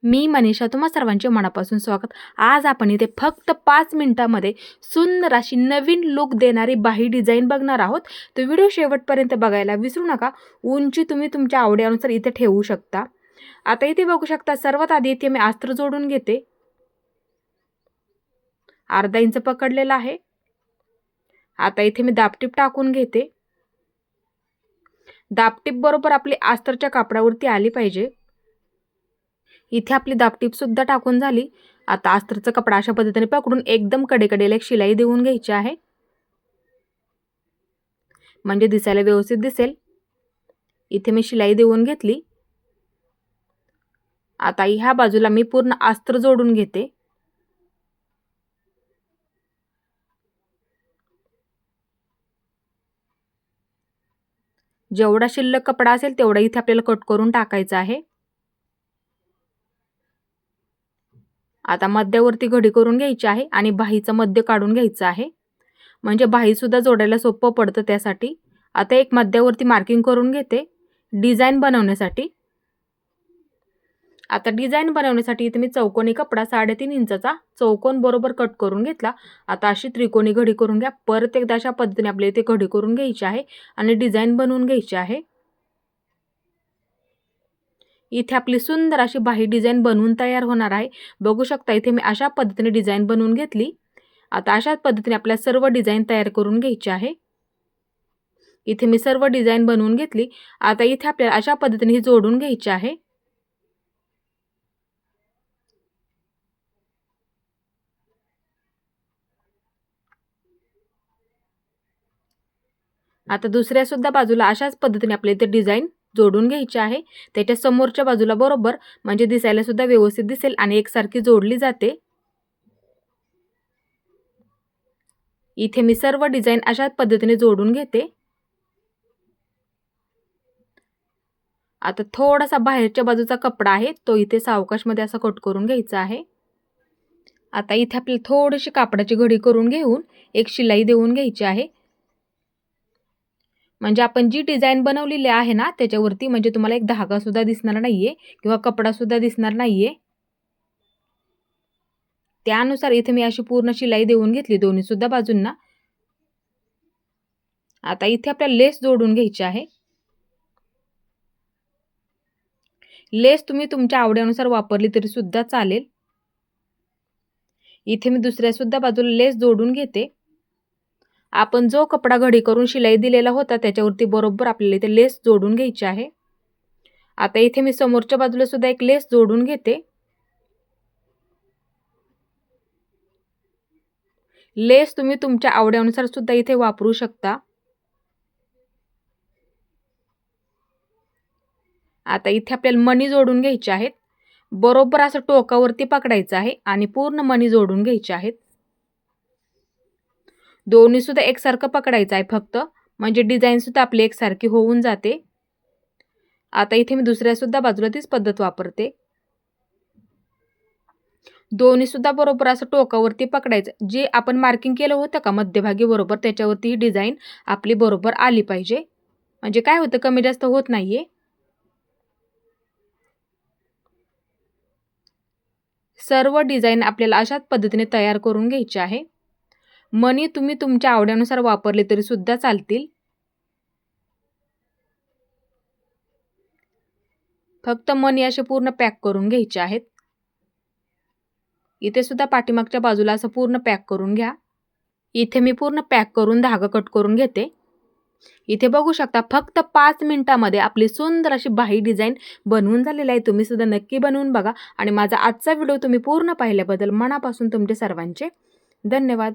मी मनीषा, तुम्हा सर्वांचे मनापासून स्वागत। आज आपण इथे फक्त 5 मिनिटांमध्ये सुंदर अशी नवीन लुक देणारी बाही डिझाइन बघणार आहोत। तो व्हिडिओ शेवटपर्यंत बघायला विसरू नका। उंची तुम्ही तुमच्या आवडीनुसार इथे ठेवू शकता। आता इथे बघू शकता, सर्वात आधी इथे मी अस्तर जोडून घेते। अर्धा इंच पकडलेला आहे। आता इथे मी दाबटीप टाकून घेते। दाबटीप बरोबर आपली अस्तरच्या कापडावरती आली पाहिजे। इथे आपली दाबटीप सुद्धा टाकून झाली। आता अस्तरचा कपडा अशा पद्धतीने पकडून एकदम कडेकडेला एक शिलाई देऊन घ्यायची आहे, म्हणजे दिसायला व्यवस्थित दिसेल। इथे मी शिलाई देऊन घेतली। आता ह्या बाजूला मी पूर्ण अस्तर जोडून घेते। जेवढा शिल्लक कपडा असेल तेवढा इथे आपल्याला कट करून टाकायचा आहे। आता मध्यावरती घडी करून घ्यायची आहे आणि बाहीचं मध्य काढून घ्यायचं आहे, म्हणजे बाही सुद्धा जोडायला सोपं पडतं त्यासाठी। आता एक मध्यावरती मार्किंग करून घेते डिझाइन बनवण्यासाठी। आता डिझाइन बनवण्यासाठी इथे मी चौकोनी कपडा 3.5 इंचाचा चौकोन बरोबर कट करून घेतला। आता अशी त्रिकोणी घडी करून घ्या। परत एकदा अशा पद्धतीने आपल्याला इथे घडी करून घ्यायची आहे आणि डिझाइन बनवून घ्यायची आहे। इथे आपली सुंदर अशी बाही डिझाइन बनवून तयार होणार आहे। बघू शकता, इथे मी अशा पद्धतीने डिझाइन बनवून घेतली। आता अशाच पद्धतीने आपल्या सर्व डिझाइन तयार करून घ्यायची आहे। इथे मी सर्व डिझाइन बनवून घेतली। आता इथे आपल्याला अशा पद्धतीने ही जोडून घ्यायची आहे। आता दुसऱ्या सुद्धा बाजूला अशाच पद्धतीने आपल्या इथे डिझाइन जोडून घ्यायची आहे। त्याच्या समोरच्या बाजूला बरोबर, म्हणजे दिसायला सुद्धा व्यवस्थित दिसेल आणि एकसारखी जोडली जाते। इथे मी सर्व डिझाइन अशाच पद्धतीने जोडून घेते। आता थोडासा बाहेरच्या बाजूचा कपडा आहे तो इथे सावकाशमध्ये असा कट करून घ्यायचा आहे। आता इथे आपल्याला थोडीशी कापडाची घडी करून घेऊन एक शिलाई देऊन घ्यायची आहे, म्हणजे आपण जी डिझाइन बनवलेली आहे ना त्याच्यावरती, म्हणजे तुम्हाला एक धागा सुद्धा दिसणार नाहीये किंवा कपडा सुद्धा दिसणार नाहीये। त्यानुसार इथे मी अशी पूर्ण शिलाई देऊन घेतली दोन्ही सुद्धा बाजूंना। आता इथे आपल्याला लेस जोडून घ्यायची आहे। लेस तुम्ही तुमच्या आवडीनुसार वापरली तरी सुद्धा चालेल। इथे मी दुसऱ्या सुद्धा बाजूला लेस जोडून घेते। आपण जो कपडा घडी करून शिलाई दिलेला होता त्याच्यावरती बरोबर आपल्याला इथे लेस जोडून घ्यायची आहे। आता इथे मी समोरच्या बाजूला सुद्धा एक लेस जोडून घेते। लेस तुम्ही तुमच्या आवडीनुसार सुद्धा इथे वापरू शकता। आता इथे आपल्याला मणी जोडून घ्यायचे आहेत। बरोबर असं टोकावरती पकडायचं आहे आणि पूर्ण मणी जोडून घ्यायचे आहेत। दोन्ही सुद्धा एकसारखं पकडायचं आहे फक्त, म्हणजे डिझाइन सुद्धा आपली एकसारखी होऊन जाते। आता इथे मी दुसऱ्या सुद्धा बाजूला तीच पद्धत वापरते। दोन्ही सुद्धा बरोबर असं टोकावरती पकडायचं। जे आपण मार्किंग केलं होतं का मध्यभागी बरोबर, त्याच्यावरती ही डिझाइन आपली बरोबर आली पाहिजे, म्हणजे काय होतं कमी जास्त होत नाहीये। सर्व डिझाइन आपल्याला अशाच पद्धतीने तयार करून घ्यायची आहे। मणी तुम्ही तुमच्या आवडीनुसार वापरले तरी सुद्धा चालतील। फक्त मणी असे पूर्ण पॅक करून घ्यायचे आहेत। इथे सुद्धा पाठीमागच्या बाजूला असं पूर्ण पॅक करून घ्या। इथे मी पूर्ण पॅक करून धागा कट करून घेते। इथे बघू शकता, फक्त 5 मिनिटांमध्ये आपली सुंदर अशी बाही डिझाइन बनवून झालेली आहे। तुम्ही सुद्धा नक्की बनवून बघा आणि माझा आजचा व्हिडिओ तुम्ही पूर्ण पाहिल्याबद्दल मनापासून तुमचे सर्वांचे धन्यवाद।